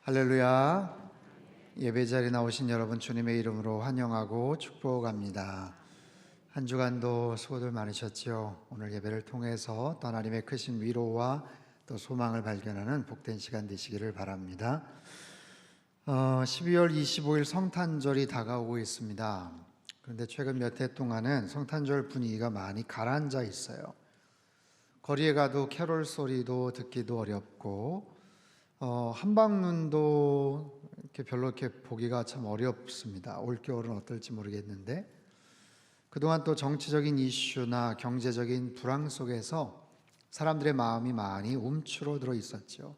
할렐루야. 예배 자리에 나오신 여러분 주님의 이름으로 환영하고 축복합니다. 한 주간도 수고들 많으셨죠. 오늘 예배를 통해서 또 하나님의 크신 위로와 또 소망을 발견하는 복된 시간 되시기를 바랍니다. 12월 25일 성탄절이 다가오고 있습니다. 그런데 최근 몇 해 동안은 성탄절 분위기가 많이 가라앉아 있어요. 거리에 가도 캐롤 소리도 듣기도 어렵고 한방눈도 별로 이렇게 보기가 참 어렵습니다. 올겨울은 어떨지 모르겠는데, 그동안 또 정치적인 이슈나 경제적인 불황 속에서 사람들의 마음이 많이 움츠러들어 있었죠.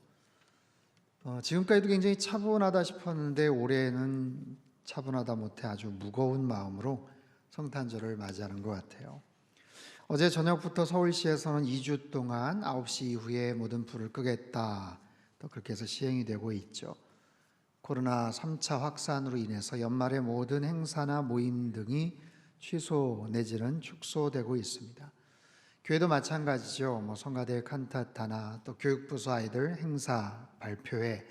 지금까지도 굉장히 차분하다 싶었는데 올해는 차분하다 못해 아주 무거운 마음으로 성탄절을 맞이하는 것 같아요. 어제 저녁부터 서울시에서는 2주 동안 9시 이후에 모든 불을 끄겠다, 또 그렇게 해서 시행이 되고 있죠. 코로나 3차 확산으로 인해서 연말의 모든 행사나 모임 등이 취소 내지는 축소되고 있습니다. 교회도 마찬가지죠. 성가대 칸타타나 또 교육부서 아이들 행사 발표회,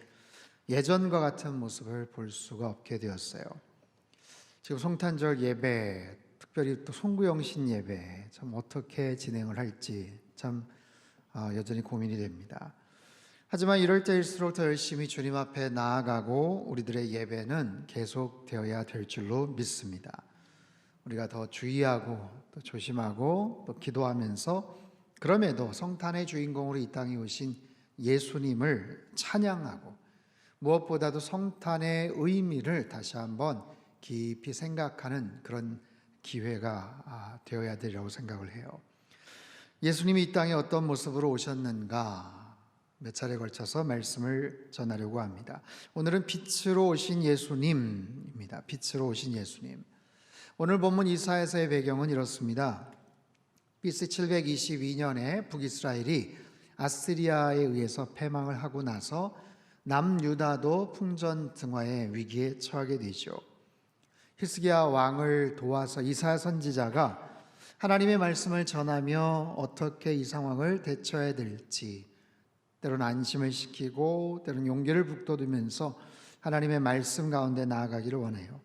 예전과 같은 모습을 볼 수가 없게 되었어요. 지금 성탄절 예배, 특별히 또 송구영신 예배 참 어떻게 진행을 할지 참 여전히 고민이 됩니다. 하지만 이럴 때일수록 더 열심히 주님 앞에 나아가고 우리들의 예배는 계속되어야 될 줄로 믿습니다. 우리가 더 주의하고 또 조심하고 또 기도하면서 그럼에도 성탄의 주인공으로 이 땅에 오신 예수님을 찬양하고 무엇보다도 성탄의 의미를 다시 한번 깊이 생각하는 그런 기회가 되어야 되리라고 생각을 해요. 예수님이 이 땅에 어떤 모습으로 오셨는가 몇 차례 걸쳐서 말씀을 전하려고 합니다. 오늘은 빛으로 오신 예수님입니다. 빛으로 오신 예수님. 오늘 본문 이사야서의 배경은 이렇습니다. BC 722년에 북이스라엘이 아스리아에 의해서 패망을 하고 나서 남유다도 풍전등화의 위기에 처하게 되죠. 히스기야 왕을 도와서 이사야 선지자가 하나님의 말씀을 전하며 어떻게 이 상황을 대처해야 될지, 때로는 안심을 시키고 때로는 용기를 북돋우면서 하나님의 말씀 가운데 나아가기를 원해요.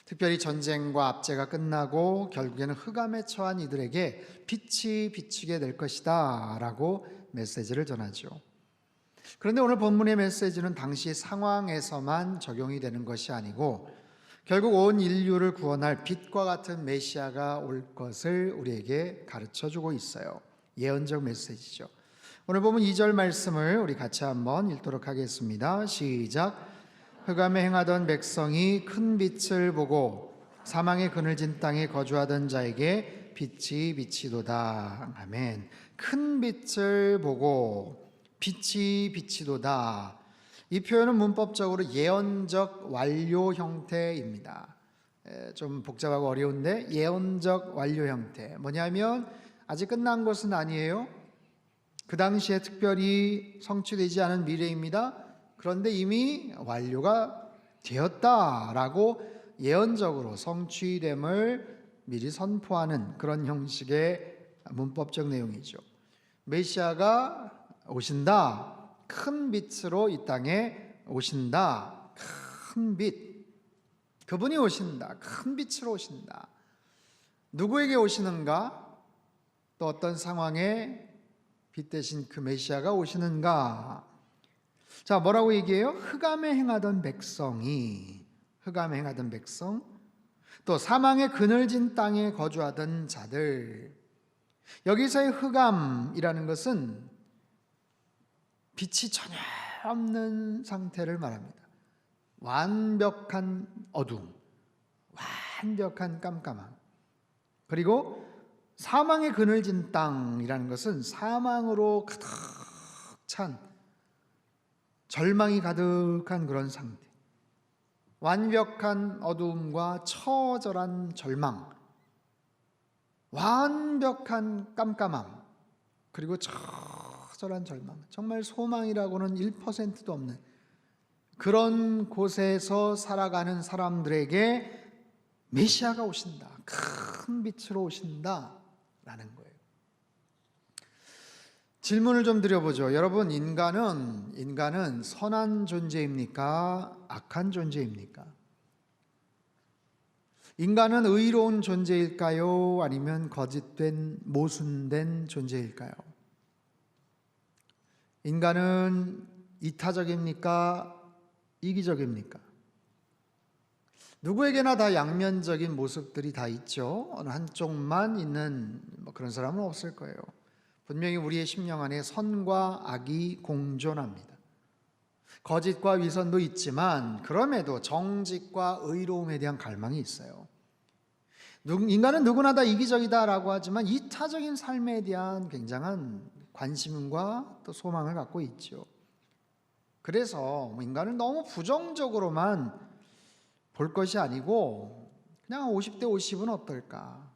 특별히 전쟁과 압제가 끝나고 결국에는 흑암에 처한 이들에게 빛이 비치게 될 것이다 라고 메시지를 전하죠. 그런데 오늘 본문의 메시지는 당시 상황에서만 적용이 되는 것이 아니고 결국 온 인류를 구원할 빛과 같은 메시아가 올 것을 우리에게 가르쳐주고 있어요. 예언적 메시지죠. 오늘 보면 2절 말씀을 우리 같이 한번 읽도록 하겠습니다. 시작. 흑암에 행하던 백성이 큰 빛을 보고 사망의 그늘진 땅에 거주하던 자에게 빛이 비치도다. 아멘. 큰 빛을 보고 빛이 비치도다. 이 표현은 문법적으로 예언적 완료 형태입니다. 좀 복잡하고 어려운데 예언적 완료 형태. 뭐냐면 아직 끝난 것은 아니에요. 그 당시에 특별히 성취되지 않은 미래입니다. 그런데 이미 완료가 되었다라고 예언적으로 성취됨을 미리 선포하는 그런 형식의 문법적 내용이죠. 메시아가 오신다. 큰 빛으로 이 땅에 오신다. 큰 빛. 그분이 오신다. 큰 빛으로 오신다. 누구에게 오시는가? 또 어떤 상황에 빛 대신 그 메시아가 오시는가? 자, 뭐라고 얘기해요? 흑암에 행하던 백성이, 흑암에 행하던 백성, 또 사망의 그늘진 땅에 거주하던 자들. 여기서의 흑암이라는 것은 빛이 전혀 없는 상태를 말합니다. 완벽한 어둠, 완벽한 깜깜함. 그리고 사망의 그늘진 땅이라는 것은 사망으로 가득 찬 절망이 가득한 그런 상태, 완벽한 어두움과 처절한 절망, 완벽한 깜깜함, 그리고 처절한 절망, 정말 소망이라고는 1%도 없는 그런 곳에서 살아가는 사람들에게 메시아가 오신다, 큰 빛으로 오신다 라는 거예요. 질문을 좀 드려보죠. 여러분, 인간은 선한 존재입니까? 악한 존재입니까? 인간은 의로운 존재일까요? 아니면 거짓된, 모순된 존재일까요? 인간은 이타적입니까? 이기적입니까? 누구에게나 다 양면적인 모습들이 다 있죠. 어느 한쪽만 있는 그런 사람은 없을 거예요. 분명히 우리의 심령 안에 선과 악이 공존합니다. 거짓과 위선도 있지만 그럼에도 정직과 의로움에 대한 갈망이 있어요. 인간은 누구나 다 이기적이다라고 하지만 이타적인 삶에 대한 굉장한 관심과 또 소망을 갖고 있죠. 그래서 인간은 너무 부정적으로만 볼 것이 아니고 그냥 50대 50은 어떨까?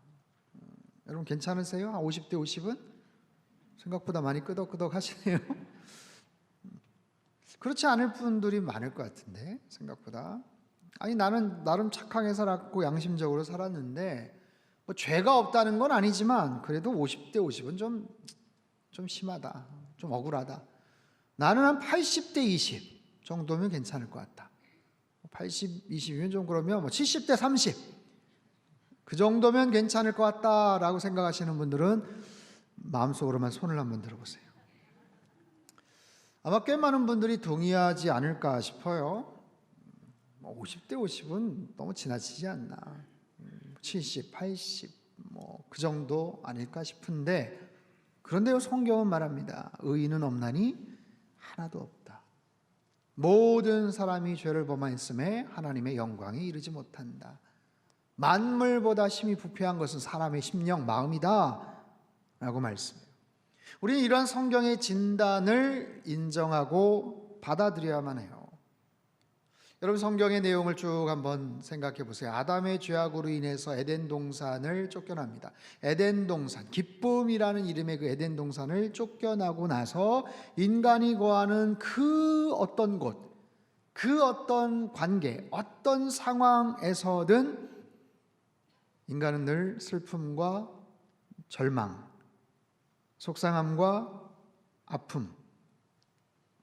여러분 괜찮으세요? 50대 50은? 생각보다 많이 끄덕끄덕 하시네요. 그렇지 않을 분들이 많을 것 같은데 생각보다. 아니 나는 나름 착하게 살았고 양심적으로 살았는데 뭐 죄가 없다는 건 아니지만 그래도 50대 50은 좀 심하다. 좀 억울하다. 나는 한 80대 20 정도면 괜찮을 것 같다. 80, 20이면 좀 그러면 뭐 70대 30 그 정도면 괜찮을 것 같다라고 생각하시는 분들은 마음속으로만 손을 한번 들어보세요. 아마 꽤 많은 분들이 동의하지 않을까 싶어요. 50대 50은 너무 지나치지 않나. 70, 80 뭐 그 정도 아닐까 싶은데 그런데요 성경은 말합니다. 의인은 없나니 하나도 없다. 모든 사람이 죄를 범하였음에 하나님의 영광에 이르지 못한다. 만물보다 심히 부패한 것은 사람의 심령, 마음이다 라고 말씀해요. 우리는 이런 성경의 진단을 인정하고 받아들여야만 해요. 여러분 성경의 내용을 쭉 한번 생각해 보세요. 아담의 죄악으로 인해서 에덴 동산을 쫓겨납니다. 에덴 동산, 기쁨이라는 이름의 그 에덴 동산을 쫓겨나고 나서 인간이 거하는 그 어떤 곳, 그 어떤 관계, 어떤 상황에서든 인간은 늘 슬픔과 절망, 속상함과 아픔,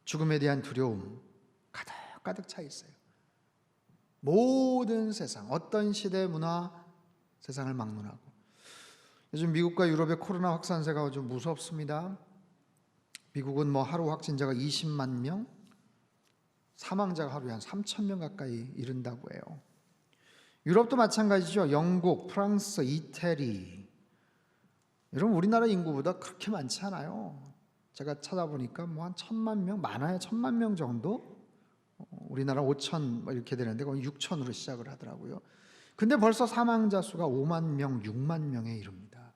죽음에 대한 두려움 가득 차 있어요. 모든 세상, 어떤 시대 문화 세상을 막론하고 요즘 미국과 유럽의 코로나 확산세가 좀 무섭습니다. 미국은 뭐 하루 확진자가 20만 명, 사망자가 하루에 한 3천 명 가까이 이른다고 해요. 유럽도 마찬가지죠. 영국, 프랑스, 이태리. 여러분 우리나라 인구보다 그렇게 많지 않아요. 제가 찾아보니까 뭐 한 1,000만 명, 많아야 1,000만 명 정도? 우리나라 5천 이렇게 되는데 거기 6천으로 시작을 하더라고요. 근데 벌써 사망자 수가 5만 명, 6만 명에 이릅니다.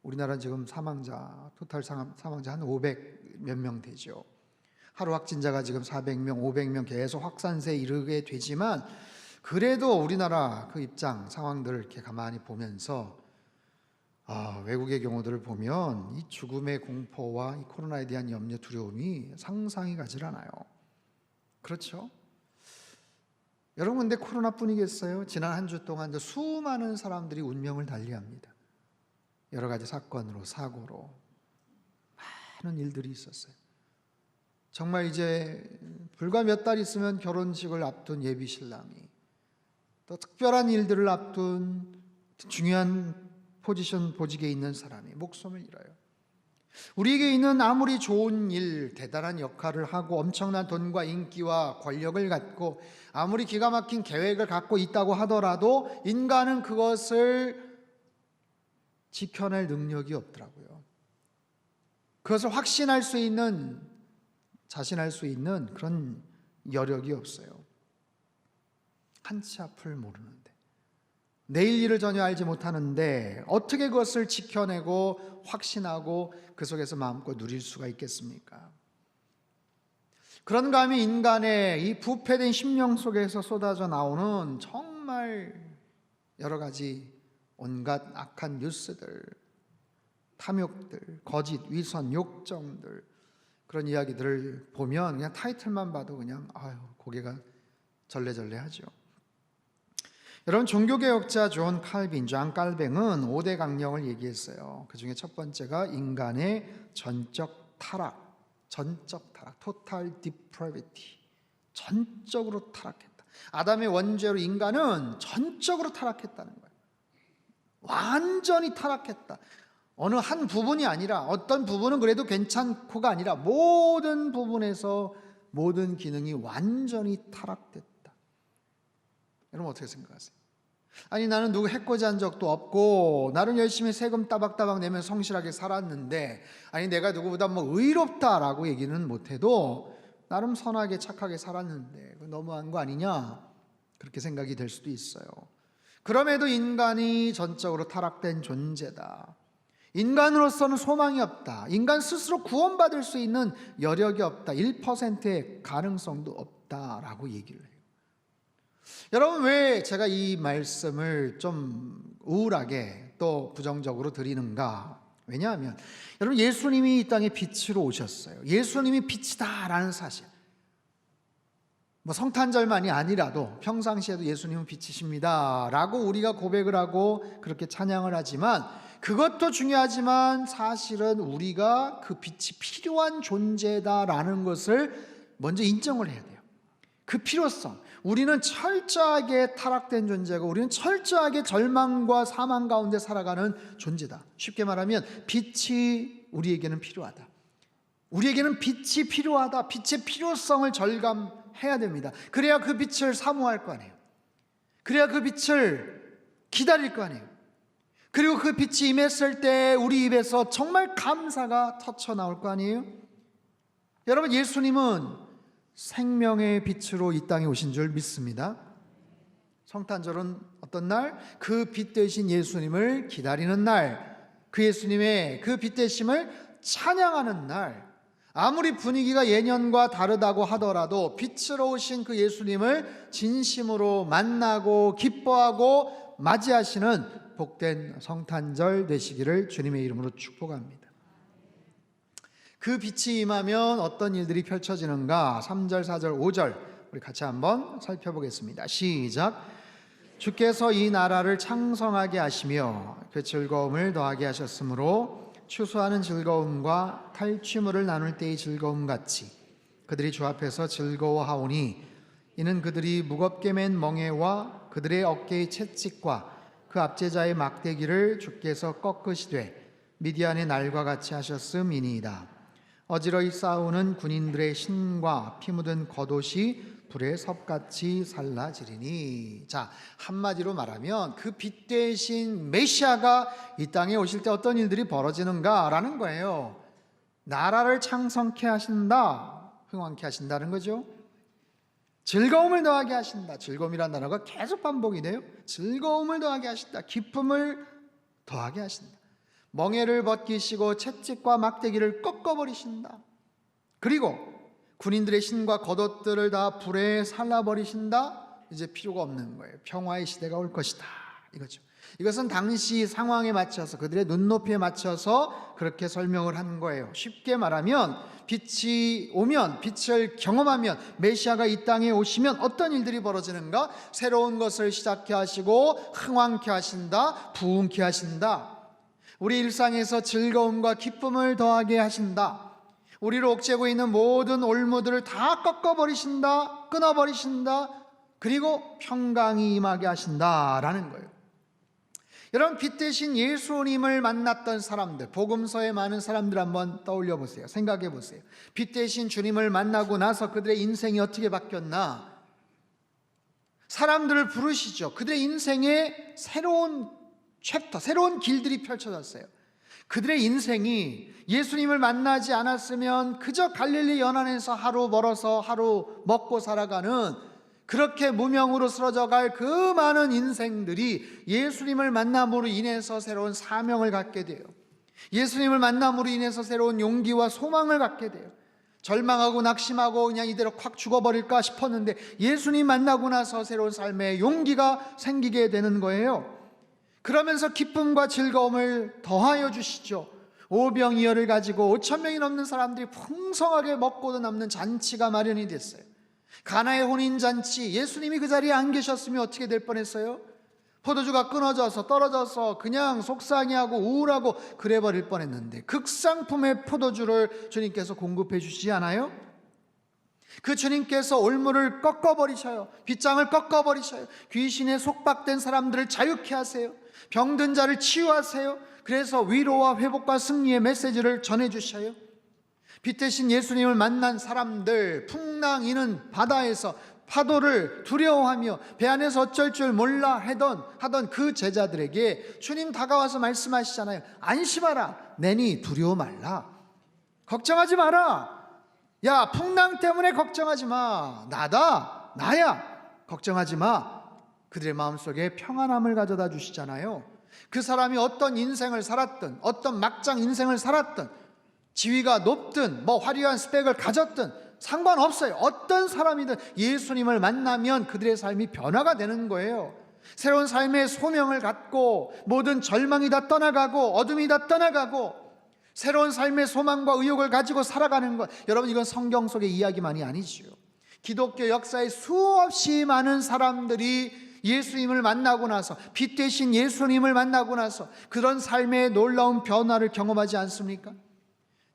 우리나라 지금 사망자 토탈 사망자 한 500 몇 명 되죠. 하루 확진자가 지금 400명, 500명 계속 확산세에 이르게 되지만 그래도 우리나라 그 입장 상황들을 이렇게 가만히 보면서 외국의 경우들을 보면 이 죽음의 공포와 이 코로나에 대한 염려, 두려움이 상상이 가질 않아요. 그렇죠? 여러분 근데 코로나뿐이겠어요? 지난 한 주 동안 수많은 사람들이 운명을 달리합니다. 여러 가지 사건으로 사고로 많은 일들이 있었어요. 정말 이제 불과 몇 달 있으면 결혼식을 앞둔 예비 신랑이 또 특별한 일들을 앞둔 중요한 보직에 있는 사람이 목숨을 잃어요. 우리에게 있는 아무리 좋은 일, 대단한 역할을 하고 엄청난 돈과 인기와 권력을 갖고 아무리 기가 막힌 계획을 갖고 있다고 하더라도 인간은 그것을 지켜낼 능력이 없더라고요. 그것을 확신할 수 있는, 자신할 수 있는 그런 여력이 없어요. 한치 앞을 모르는데, 내일 일을 전혀 알지 못하는데 어떻게 그것을 지켜내고 확신하고 그 속에서 마음껏 누릴 수가 있겠습니까? 그런 감이 인간의 이 부패된 심령 속에서 쏟아져 나오는 정말 여러 가지 온갖 악한 뉴스들, 탐욕들, 거짓, 위선, 욕정들, 그런 이야기들을 보면 그냥 타이틀만 봐도 그냥 고개가 절레절레하죠. 여러분, 종교개혁자 존 칼뱅은 5대 강령을 얘기했어요. 그 중에 첫 번째가 인간의 전적 타락, total depravity, 전적으로 타락했다. 아담의 원죄로 인간은 전적으로 타락했다는 거예요. 완전히 타락했다. 어느 한 부분이 아니라, 어떤 부분은 그래도 괜찮고가 아니라 모든 부분에서 모든 기능이 완전히 타락됐다. 여러분 어떻게 생각하세요? 아니, 나는 누구 해코지 한 적도 없고 나는 열심히 세금 따박따박 내면 성실하게 살았는데, 아니 내가 누구보다 뭐 의롭다라고 얘기는 못해도 나름 선하게 착하게 살았는데 그거 너무한 거 아니냐, 그렇게 생각이 될 수도 있어요. 그럼에도 인간이 전적으로 타락된 존재다. 인간으로서는 소망이 없다. 인간 스스로 구원받을 수 있는 여력이 없다. 1%의 가능성도 없다라고 얘기를 해요. 여러분, 왜 제가 이 말씀을 좀 우울하게 또 부정적으로 드리는가? 왜냐하면 여러분, 예수님이 이 땅에 빛으로 오셨어요. 예수님이 빛이다라는 사실, 뭐 성탄절만이 아니라도 평상시에도 예수님은 빛이십니다 라고 우리가 고백을 하고 그렇게 찬양을 하지만, 그것도 중요하지만 사실은 우리가 그 빛이 필요한 존재다라는 것을 먼저 인정을 해야 돼요. 그 필요성, 우리는 철저하게 타락된 존재고 우리는 철저하게 절망과 사망 가운데 살아가는 존재다. 쉽게 말하면 빛이 우리에게는 필요하다. 우리에게는 빛이 필요하다. 빛의 필요성을 절감해야 됩니다. 그래야 그 빛을 사모할 거 아니에요. 그래야 그 빛을 기다릴 거 아니에요. 그리고 그 빛이 임했을 때 우리 입에서 정말 감사가 터쳐나올 거 아니에요. 여러분, 예수님은 생명의 빛으로 이 땅에 오신 줄 믿습니다. 성탄절은 어떤 날? 그 빛 되신 예수님을 기다리는 날, 그 예수님의 그 빛 되심을 찬양하는 날. 아무리 분위기가 예년과 다르다고 하더라도 빛으로 오신 그 예수님을 진심으로 만나고 기뻐하고 맞이하시는 복된 성탄절 되시기를 주님의 이름으로 축복합니다. 그 빛이 임하면 어떤 일들이 펼쳐지는가? 3절, 4절, 5절 우리 같이 한번 살펴보겠습니다. 시작. 주께서 이 나라를 창성하게 하시며 그 즐거움을 더하게 하셨으므로 추수하는 즐거움과 탈취물을 나눌 때의 즐거움 같이 그들이 주 앞에서 즐거워하오니, 이는 그들이 무겁게 맨 멍에와 그들의 어깨의 채찍과 그 압제자의 막대기를 주께서 꺾으시되 미디안의 날과 같이 하셨음이니이다. 어지러이 싸우는 군인들의 신과 피 묻은 겉옷이 불의 섭같이 살라지리니. 자, 한마디로 말하면 그 빛 대신 메시아가 이 땅에 오실 때 어떤 일들이 벌어지는가라는 거예요. 나라를 창성케 하신다, 흥왕케 하신다는 거죠. 즐거움을 더하게 하신다. 즐거움이라는 단어가 계속 반복이 돼요. 즐거움을 더하게 하신다. 기쁨을 더하게 하신다. 멍에를 벗기시고 채찍과 막대기를 꺾어버리신다. 그리고 군인들의 신과 겉옷들을 다 불에 살라버리신다. 이제 필요가 없는 거예요. 평화의 시대가 올 것이다, 이거죠. 이것은 당시 상황에 맞춰서, 그들의 눈높이에 맞춰서 그렇게 설명을 한 거예요. 쉽게 말하면 빛이 오면, 빛을 경험하면, 메시아가 이 땅에 오시면 어떤 일들이 벌어지는가? 새로운 것을 시작케 하시고 흥왕케 하신다, 부흥케 하신다. 우리 일상에서 즐거움과 기쁨을 더하게 하신다. 우리를 옥죄고 있는 모든 올무들을 다 꺾어버리신다, 끊어버리신다. 그리고 평강이 임하게 하신다라는 거예요. 여러분, 빛 대신 예수님을 만났던 사람들, 복음서에 많은 사람들 한번 떠올려 보세요. 생각해 보세요. 빛 대신 주님을 만나고 나서 그들의 인생이 어떻게 바뀌었나? 사람들을 부르시죠. 그들의 인생에 새로운 챕터, 새로운 길들이 펼쳐졌어요. 그들의 인생이 예수님을 만나지 않았으면 그저 갈릴리 연안에서 하루 멀어서 하루 먹고 살아가는, 그렇게 무명으로 쓰러져 갈 그 많은 인생들이 예수님을 만남으로 인해서 새로운 사명을 갖게 돼요. 예수님을 만남으로 인해서 새로운 용기와 소망을 갖게 돼요. 절망하고 낙심하고 그냥 이대로 콱 죽어버릴까 싶었는데 예수님 만나고 나서 새로운 삶의 용기가 생기게 되는 거예요. 그러면서 기쁨과 즐거움을 더하여 주시죠. 오병이어를 가지고 5,000명이 넘는 사람들이 풍성하게 먹고도 남는 잔치가 마련이 됐어요. 가나의 혼인잔치, 예수님이 그 자리에 안 계셨으면 어떻게 될 뻔했어요? 포도주가 끊어져서 떨어져서 그냥 속상해하고 우울하고 그래버릴 뻔했는데 극상품의 포도주를 주님께서 공급해 주시지 않아요? 그 주님께서 올무를 꺾어버리셔요. 빗장을 꺾어버리셔요. 귀신에 속박된 사람들을 자유케 하세요. 병든 자를 치유하세요. 그래서 위로와 회복과 승리의 메시지를 전해주셔요. 빛 대신 예수님을 만난 사람들, 풍랑이는 바다에서 파도를 두려워하며 배 안에서 어쩔 줄 몰라 하던 그 제자들에게 주님 다가와서 말씀하시잖아요. 안심하라. 내니 두려워 말라. 걱정하지 마라. 야, 풍랑 때문에 걱정하지 마. 나야. 걱정하지 마. 그들의 마음속에 평안함을 가져다 주시잖아요. 그 사람이 어떤 인생을 살았든, 어떤 막장 인생을 살았든, 지위가 높든 화려한 스펙을 가졌든 상관없어요. 어떤 사람이든 예수님을 만나면 그들의 삶이 변화가 되는 거예요. 새로운 삶의 소명을 갖고 모든 절망이 다 떠나가고 어둠이 다 떠나가고 새로운 삶의 소망과 의욕을 가지고 살아가는 것. 여러분, 이건 성경 속의 이야기만이 아니지요. 기독교 역사에 수없이 많은 사람들이 예수님을 만나고 나서, 빛 대신 예수님을 만나고 나서 그런 삶의 놀라운 변화를 경험하지 않습니까?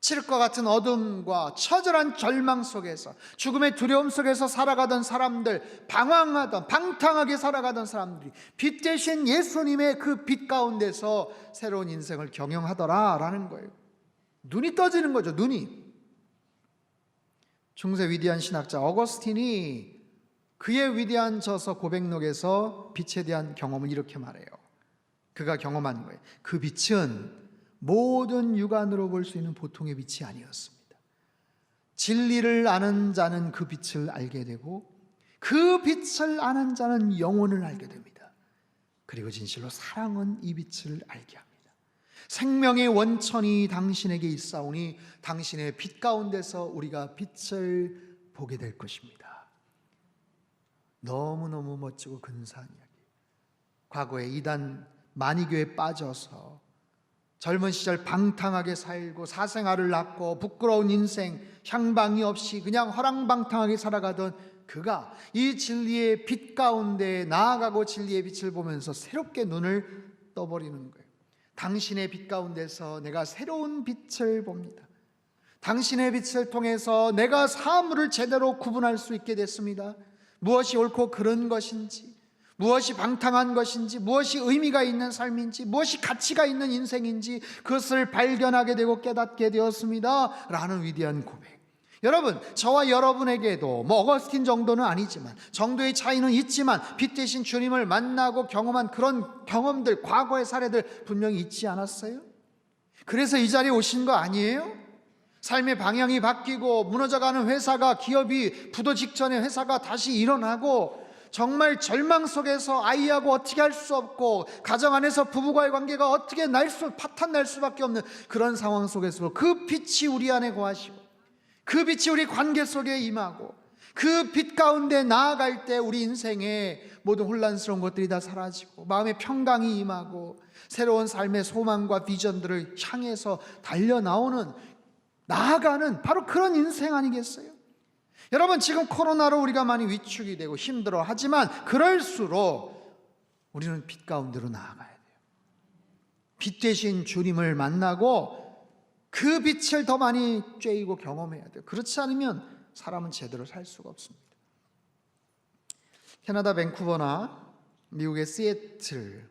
칠흑과 같은 어둠과 처절한 절망 속에서, 죽음의 두려움 속에서 살아가던 사람들, 방탕하게 살아가던 사람들이 빛 대신 예수님의 그 빛 가운데서 새로운 인생을 경영하더라라는 거예요. 눈이 떠지는 거죠. 눈이. 중세 위대한 신학자 어거스틴이 그의 위대한 저서 고백록에서 빛에 대한 경험을 이렇게 말해요. 그가 경험한 거예요. 그 빛은 모든 육안으로 볼 수 있는 보통의 빛이 아니었습니다. 진리를 아는 자는 그 빛을 알게 되고 그 빛을 아는 자는 영혼을 알게 됩니다. 그리고 진실로 사랑은 이 빛을 알게 합니다. 생명의 원천이 당신에게 있사오니 당신의 빛 가운데서 우리가 빛을 보게 될 것입니다. 너무너무 멋지고 근사한 이야기. 과거에 이단 만이교에 빠져서 젊은 시절 방탕하게 살고 사생활을 낳고 부끄러운 인생, 향방이 없이 그냥 허랑방탕하게 살아가던 그가 이 진리의 빛 가운데 나아가고 진리의 빛을 보면서 새롭게 눈을 떠버리는 거예요. 당신의 빛 가운데서 내가 새로운 빛을 봅니다. 당신의 빛을 통해서 내가 사물을 제대로 구분할 수 있게 됐습니다. 무엇이 옳고 그른 것인지, 무엇이 방탕한 것인지, 무엇이 의미가 있는 삶인지, 무엇이 가치가 있는 인생인지 그것을 발견하게 되고 깨닫게 되었습니다 라는 위대한 고백. 여러분, 저와 여러분에게도 어거스틴 정도는 아니지만 정도의 차이는 있지만 빛 대신 주님을 만나고 경험한 그런 경험들, 과거의 사례들 분명히 있지 않았어요? 그래서 이 자리에 오신 거 아니에요? 삶의 방향이 바뀌고 무너져가는 회사가, 기업이 부도 직전에 회사가 다시 일어나고 정말 절망 속에서 아이하고 어떻게 할 수 없고 가정 안에서 부부와의 관계가 어떻게 파탄 날 수밖에 없는 그런 상황 속에서 그 빛이 우리 안에 거하시고 그 빛이 우리 관계 속에 임하고 그 빛 가운데 나아갈 때 우리 인생의 모든 혼란스러운 것들이 다 사라지고 마음의 평강이 임하고 새로운 삶의 소망과 비전들을 향해서 나아가는 바로 그런 인생 아니겠어요? 여러분, 지금 코로나로 우리가 많이 위축이 되고 힘들어 하지만 그럴수록 우리는 빛 가운데로 나아가야 돼요. 빛 대신 주님을 만나고 그 빛을 더 많이 쬐이고 경험해야 돼요. 그렇지 않으면 사람은 제대로 살 수가 없습니다. 캐나다 밴쿠버나 미국의 시애틀,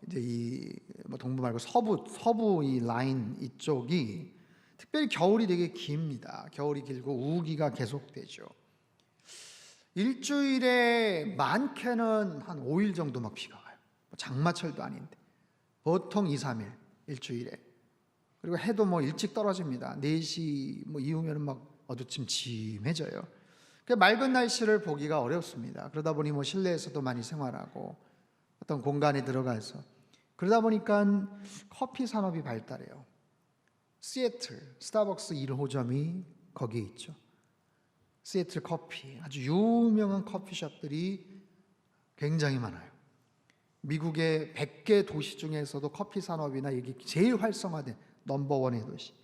이제 이 동부 말고 서부 이 라인 이쪽이 특별히 겨울이 되게 깁니다. 겨울이 길고 우기가 계속되죠. 일주일에 많게는 한 5일 정도 막 비가 와요. 장마철도 아닌데 보통 2, 3일 일주일에. 그리고 해도 일찍 떨어집니다. 4시 이후면 막 어두침침해져요. 맑은 날씨를 보기가 어렵습니다. 그러다 보니 실내에서도 많이 생활하고 어떤 공간에 들어가서 그러다 보니까 커피 산업이 발달해요. 시애틀 스타벅스 1호점이 거기에 있죠. 시애틀 커피, 아주 유명한 커피숍들이 굉장히 많아요. 미국의 100개 도시 중에서도 커피 산업이나 이게 제일 활성화된 넘버원의 도시.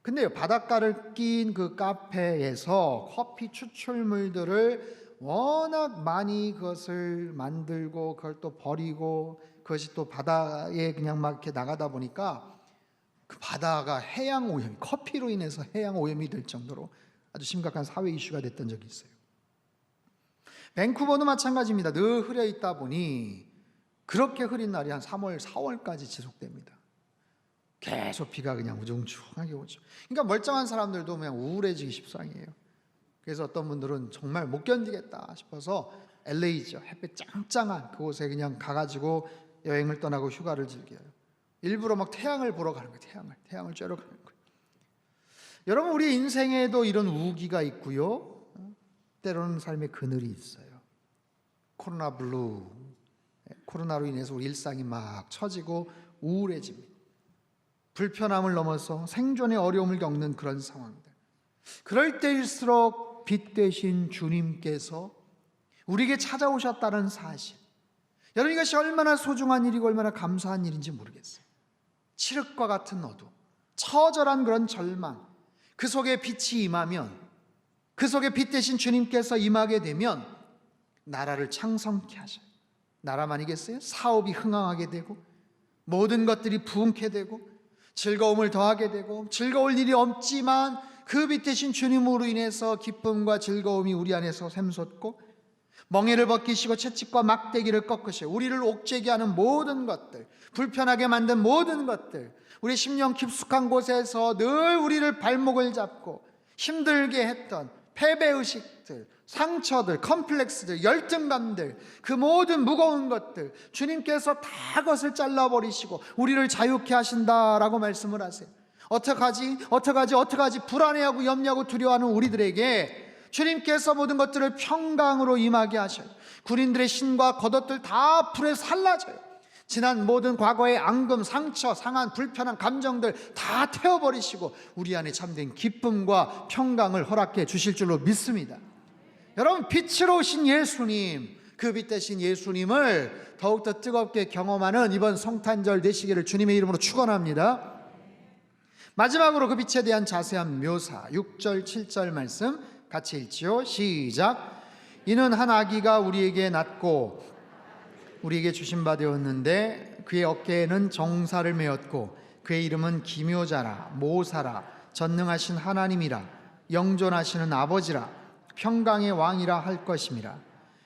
근데요, 바닷가를 낀 그 카페에서 커피 추출물들을 워낙 많이 그것을 만들고 그걸 또 버리고 그것이 또 바다에 그냥 막 이렇게 나가다 보니까 그 바다가 해양 오염, 커피로 인해서 해양 오염이 될 정도로 아주 심각한 사회 이슈가 됐던 적이 있어요. 밴쿠버도 마찬가지입니다. 늘 흐려 있다 보니 그렇게 흐린 날이 한 3월, 4월까지 지속됩니다. 계속 비가 그냥 우중충하게 오죠. 그러니까 멀쩡한 사람들도 그냥 우울해지기 십상이에요. 그래서 어떤 분들은 정말 못 견디겠다 싶어서 LA죠. 햇빛 짱짱한 그곳에 그냥 가가지고 여행을 떠나고 휴가를 즐겨요. 일부러 막 태양을 보러 가는 거예요. 태양을 쬐러 가는 거예요. 여러분, 우리 인생에도 이런 우기가 있고요. 때로는 삶의 그늘이 있어요. 코로나 블루, 코로나로 인해서 우리 일상이 막 처지고 우울해집니다. 불편함을 넘어서 생존의 어려움을 겪는 그런 상황들. 그럴 때일수록 빛 되신 주님께서 우리에게 찾아오셨다는 사실, 여러분, 이것이 얼마나 소중한 일이고 얼마나 감사한 일인지 모르겠어요. 칠흑과 같은 어둠, 처절한 그런 절망, 그 속에 빛이 임하면, 그 속에 빛 되신 주님께서 임하게 되면 나라를 창성케 하셔요. 나라만이겠어요? 사업이 흥황하게 되고 모든 것들이 부흥케 되고 즐거움을 더하게 되고, 즐거울 일이 없지만 그 빛 되신 주님으로 인해서 기쁨과 즐거움이 우리 안에서 샘솟고, 멍에를 벗기시고 채찍과 막대기를 꺾으시고 우리를 옥죄게 하는 모든 것들, 불편하게 만든 모든 것들, 우리 심령 깊숙한 곳에서 늘 우리를 발목을 잡고 힘들게 했던 패배의식들, 상처들, 컴플렉스들, 열등감들, 그 모든 무거운 것들 주님께서 다 것을 잘라버리시고 우리를 자유케 하신다라고 말씀을 하세요. 어떡하지 불안해하고 염려하고 두려워하는 우리들에게 주님께서 모든 것들을 평강으로 임하게 하셔요. 군인들의 신과 겉옷들 다 불에 살라져요. 지난 모든 과거의 앙금, 상처, 상한, 불편한 감정들 다 태워버리시고 우리 안에 참된 기쁨과 평강을 허락해 주실 줄로 믿습니다. 여러분, 빛으로 오신 예수님, 그 빛 대신 예수님을 더욱더 뜨겁게 경험하는 이번 성탄절 되시기를 주님의 이름으로 축원합니다. 마지막으로 그 빛에 대한 자세한 묘사, 6절 7절 말씀 같이 읽지요. 시작. 이는 한 아기가 우리에게 낳고 우리에게 주신 바 되었는데 그의 어깨에는 정사를 메었고 그의 이름은 기묘자라, 모사라, 전능하신 하나님이라, 영존하시는 아버지라, 평강의 왕이라 할 것임이라.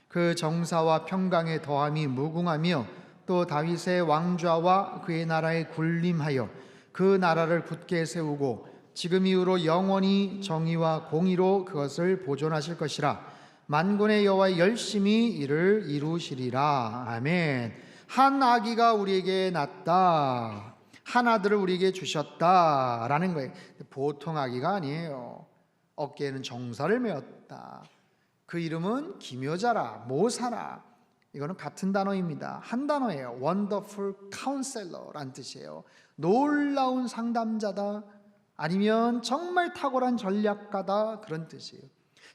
그 정사와 평강의 더함이 무궁하며 또 다윗의 왕좌와 그의 나라에 군림하여 그 나라를 굳게 세우고 지금 이후로 영원히 정의와 공의로 그것을 보존하실 것이라. 만군의 여호와 열심히 이를 이루시리라. 아멘. 한 아기가 우리에게 낳았다, 한 아들을 우리에게 주셨다라는 거예요. 보통 아기가 아니에요. 어깨에는 정사를 메었다. 그 이름은 기묘자라, 모사라. 이거는 같은 단어입니다. 한 단어예요. Wonderful Counselor라는 뜻이에요. 놀라운 상담자다, 아니면 정말 탁월한 전략가다, 그런 뜻이에요.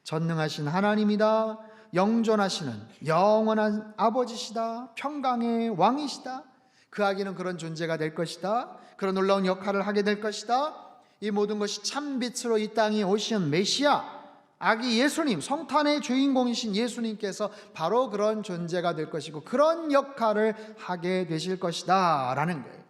전능하신 하나님이다, 영존하시는 영원한 아버지시다, 평강의 왕이시다. 그 아기는 그런 존재가 될 것이다. 그런 놀라운 역할을 하게 될 것이다. 이 모든 것이 참빛으로 이 땅에 오신 메시아, 아기 예수님, 성탄의 주인공이신 예수님께서 바로 그런 존재가 될 것이고 그런 역할을 하게 되실 것이다 라는 거예요.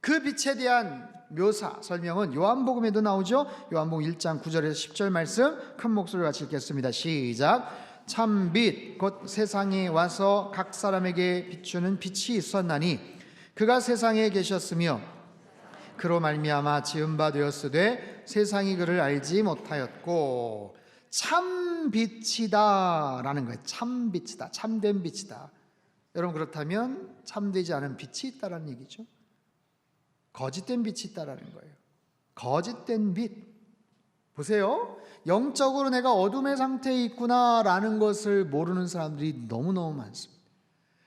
그 빛에 대한 묘사, 설명은 요한복음에도 나오죠. 요한복음 1장 9절에서 10절 말씀 큰 목소리로 같이 읽겠습니다. 시작. 참빛 곧 세상에 와서 각 사람에게 비추는 빛이 있었나니 그가 세상에 계셨으며 그로 말미암아 지은 바 되었으되 세상이 그를 알지 못하였고. 참빛이다 라는 거예요. 참빛이다, 참된 빛이다. 여러분, 그렇다면 참되지 않은 빛이 있다라는 얘기죠. 거짓된 빛이 있다라는 거예요. 거짓된 빛. 보세요. 영적으로 내가 어둠의 상태에 있구나라는 것을 모르는 사람들이 너무너무 많습니다.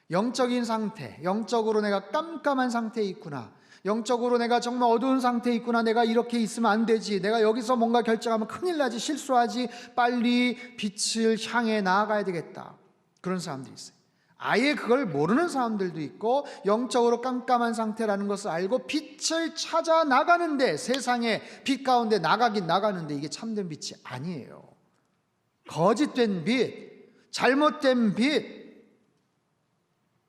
영적인 상태, 영적으로 내가 깜깜한 상태에 있구나, 영적으로 내가 정말 어두운 상태에 있구나, 내가 이렇게 있으면 안 되지, 내가 여기서 뭔가 결정하면 큰일 나지, 실수하지, 빨리 빛을 향해 나아가야 되겠다, 그런 사람들이 있어요. 아예 그걸 모르는 사람들도 있고, 영적으로 깜깜한 상태라는 것을 알고 빛을 찾아 나가는데, 세상에 빛 가운데 나가긴 나가는데 이게 참된 빛이 아니에요. 거짓된 빛, 잘못된 빛,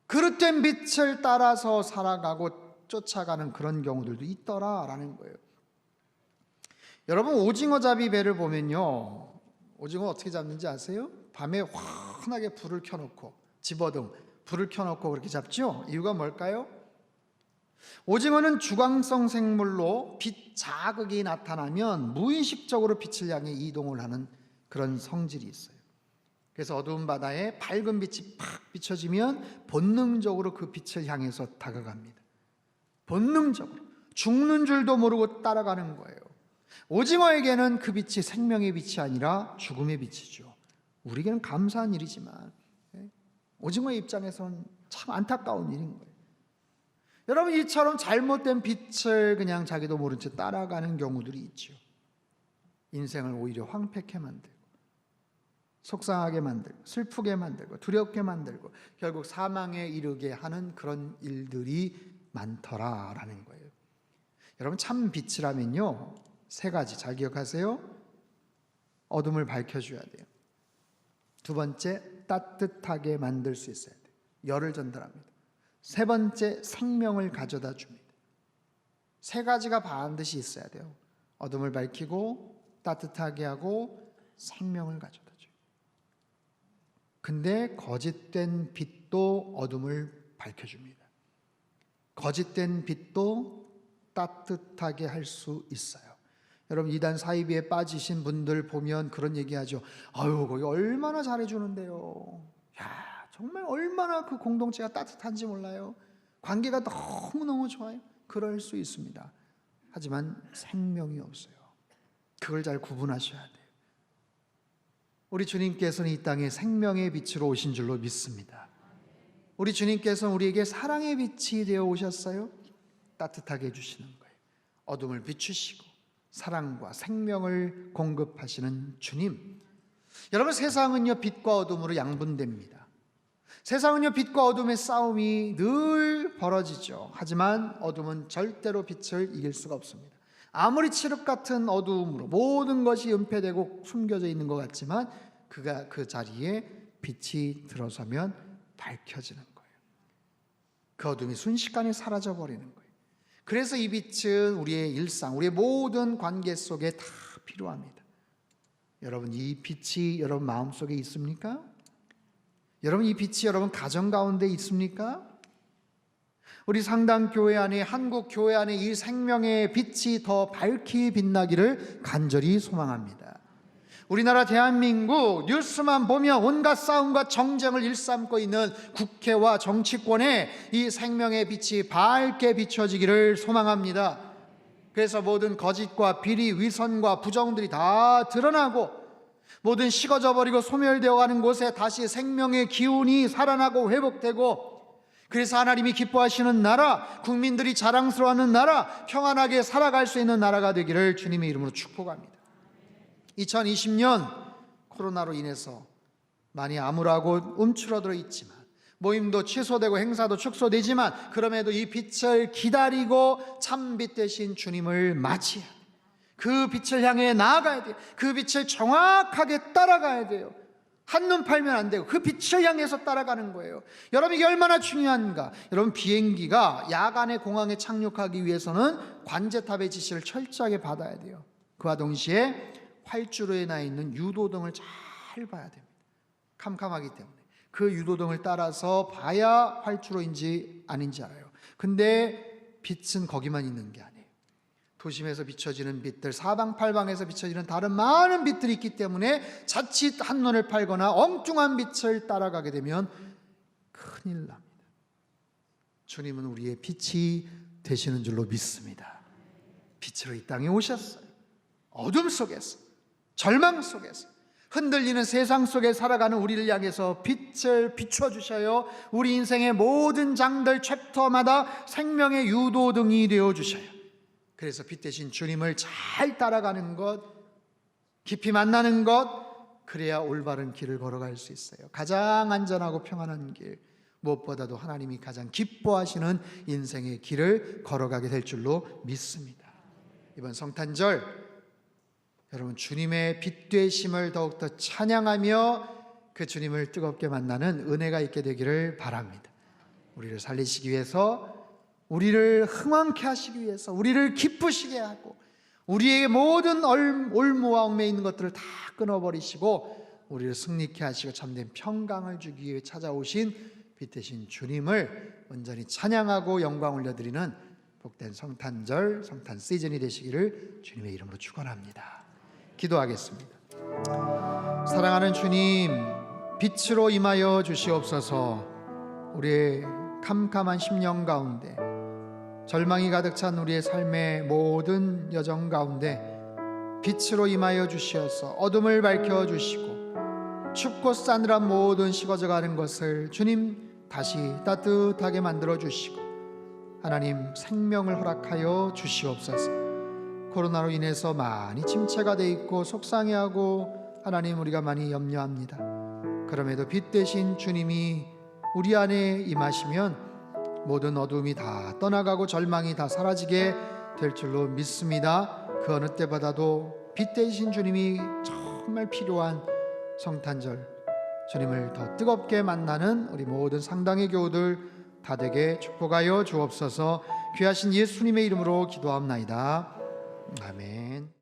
그릇된 빛을 따라서 살아가고 쫓아가는 그런 경우들도 있더라라는 거예요. 여러분, 오징어 잡이 배를 보면요, 오징어 어떻게 잡는지 아세요? 밤에 환하게 불을 켜놓고, 집어등 불을 켜놓고 그렇게 잡죠? 이유가 뭘까요? 오징어는 주광성 생물로 빛 자극이 나타나면 무의식적으로 빛을 향해 이동을 하는 그런 성질이 있어요. 그래서 어두운 바다에 밝은 빛이 팍 비춰지면 본능적으로 그 빛을 향해서 다가갑니다. 본능적으로 죽는 줄도 모르고 따라가는 거예요. 오징어에게는 그 빛이 생명의 빛이 아니라 죽음의 빛이죠. 우리에게는 감사한 일이지만 오징어의 입장에서는 참 안타까운 일인 거예요. 여러분, 이처럼 잘못된 빛을 그냥 자기도 모른 채 따라가는 경우들이 있죠. 인생을 오히려 황폐케 만들고, 속상하게 만들고, 슬프게 만들고, 두렵게 만들고, 결국 사망에 이르게 하는 그런 일들이 많더라라는 거예요. 여러분, 참 빛이라면요, 세 가지 잘 기억하세요. 어둠을 밝혀줘야 돼요. 두 번째, 따뜻하게 만들 수 있어야 돼요. 열을 전달합니다. 세 번째, 생명을 가져다 줍니다. 세 가지가 반드시 있어야 돼요. 어둠을 밝히고, 따뜻하게 하고, 생명을 가져다 줘요. 근데 거짓된 빛도 어둠을 밝혀줍니다. 거짓된 빛도 따뜻하게 할 수 있어요. 여러분, 이단 사이비에 빠지신 분들 보면 그런 얘기하죠. 아유, 거기 얼마나 잘해주는데요. 야, 정말 얼마나 그 공동체가 따뜻한지 몰라요. 관계가 너무너무 좋아요. 그럴 수 있습니다. 하지만 생명이 없어요. 그걸 잘 구분하셔야 돼요. 우리 주님께서는 이 땅에 생명의 빛으로 오신 줄로 믿습니다. 우리 주님께서는 우리에게 사랑의 빛이 되어 오셨어요. 따뜻하게 해주시는 거예요. 어둠을 비추시고 사랑과 생명을 공급하시는 주님. 여러분, 세상은요, 빛과 어둠으로 양분됩니다. 세상은요, 빛과 어둠의 싸움이 늘 벌어지죠. 하지만 어둠은 절대로 빛을 이길 수가 없습니다. 아무리 칠흑 같은 어두움으로 모든 것이 은폐되고 숨겨져 있는 것 같지만 그가 그 자리에 빛이 들어서면 밝혀지는 거예요. 그 어둠이 순식간에 사라져 버리는 거예요. 그래서 이 빛은 우리의 일상, 우리의 모든 관계 속에 다 필요합니다. 여러분, 이 빛이 여러분 마음속에 있습니까? 여러분, 이 빛이 여러분 가정 가운데 있습니까? 우리 상당교회 안에, 한국 교회 안에 이 생명의 빛이 더 밝히 빛나기를 간절히 소망합니다. 우리나라 대한민국 뉴스만 보면 온갖 싸움과 정쟁을 일삼고 있는 국회와 정치권에 이 생명의 빛이 밝게 비춰지기를 소망합니다. 그래서 모든 거짓과 비리, 위선과 부정들이 다 드러나고 모든 식어져 버리고 소멸되어 가는 곳에 다시 생명의 기운이 살아나고 회복되고, 그래서 하나님이 기뻐하시는 나라, 국민들이 자랑스러워하는 나라, 평안하게 살아갈 수 있는 나라가 되기를 주님의 이름으로 축복합니다. 2020년 코로나로 인해서 많이 암울하고 움츠러들어 있지만, 모임도 취소되고 행사도 축소되지만 그럼에도 이 빛을 기다리고 참빛 되신 주님을 맞이해야 돼요. 그 빛을 향해 나아가야 돼요. 그 빛을 정확하게 따라가야 돼요. 한눈 팔면 안 되고 그 빛을 향해서 따라가는 거예요. 여러분, 이게 얼마나 중요한가. 여러분, 비행기가 야간에 공항에 착륙하기 위해서는 관제탑의 지시를 철저하게 받아야 돼요. 그와 동시에 활주로에 나 있는 유도등을 잘 봐야 됩니다. 캄캄하기 때문에 그 유도등을 따라서 봐야 활주로인지 아닌지 알아요. 근데 빛은 거기만 있는 게 아니에요. 도심에서 비춰지는 빛들, 사방팔방에서 비춰지는 다른 많은 빛들이 있기 때문에 자칫 한눈을 팔거나 엉뚱한 빛을 따라가게 되면 큰일 납니다. 주님은 우리의 빛이 되시는 줄로 믿습니다. 빛으로 이 땅에 오셨어요. 어둠 속에서, 절망 속에서, 흔들리는 세상 속에 살아가는 우리를 향해서 빛을 비춰주셔요. 우리 인생의 모든 장들 챕터마다 생명의 유도등이 되어주셔요. 그래서 빛 대신 주님을 잘 따라가는 것, 깊이 만나는 것, 그래야 올바른 길을 걸어갈 수 있어요. 가장 안전하고 평안한 길, 무엇보다도 하나님이 가장 기뻐하시는 인생의 길을 걸어가게 될 줄로 믿습니다. 이번 성탄절 여러분, 주님의 빛 되심을 더욱더 찬양하며 그 주님을 뜨겁게 만나는 은혜가 있게 되기를 바랍니다. 우리를 살리시기 위해서, 우리를 흥왕케 하시기 위해서, 우리를 기쁘시게 하고 우리의 모든 올무와 얽매여 있는 것들을 다 끊어버리시고 우리를 승리케 하시고 참된 평강을 주기 위해 찾아오신 빛 대신 주님을 온전히 찬양하고 영광 올려드리는 복된 성탄절, 성탄 시즌이 되시기를 주님의 이름으로 축원합니다. 기도하겠습니다. 사랑하는 주님, 빛으로 임하여 주시옵소서. 우리의 캄캄한 심령 가운데, 절망이 가득 찬 우리의 삶의 모든 여정 가운데 빛으로 임하여 주시어서 어둠을 밝혀 주시고 춥고 싸늘한 모든 식어져가는 것을 주님 다시 따뜻하게 만들어 주시고 하나님 생명을 허락하여 주시옵소서. 코로나로 인해서 많이 침체가 돼 있고 속상해하고 하나님 우리가 많이 염려합니다. 그럼에도 빛 대신 주님이 우리 안에 임하시면 모든 어둠이 다 떠나가고 절망이 다 사라지게 될 줄로 믿습니다. 그 어느 때보다도 빛 대신 주님이 정말 필요한 성탄절, 주님을 더 뜨겁게 만나는 우리 모든 상당의 교우들 다 되게 축복하여 주옵소서. 귀하신 예수님의 이름으로 기도합나이다. 아멘.